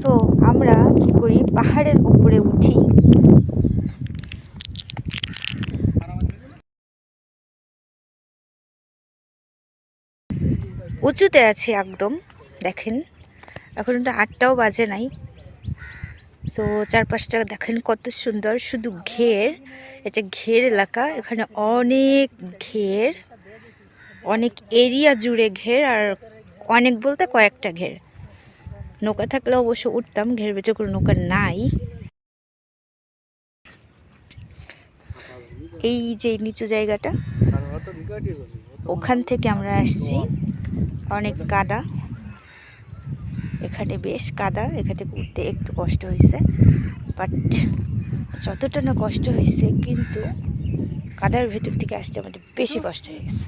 তো আমরা কি করি, পাহাড়ের উপরে উঠি। উঁচুতে আছি একদম, দেখেন এখন তো 8টাও বাজে নাই। তো চারপাশটা দেখেন কত সুন্দর, শুধু ঘের, এটা ঘের এলাকা। এখানে অনেক ঘের, অনেক এরিয়া জুড়ে ঘের, আর অনেক বলতে কয়েকটা ঘের। নৌকা থাকলে অবশ্য উঠতাম, ঘের ভিতরে কোনো নৌকা নাই। এই যে নিচু জায়গাটা, ওখান থেকে আমরা আসছি। অনেক কাদা, এখানে বেশ কাদা, এখান থেকে উঠতে একটু কষ্ট হয়েছে, বাট যতটা না কষ্ট হয়েছে, কিন্তু কাদার ভেতর থেকে আসতে আমাদের বেশি কষ্ট হয়ে গেছে।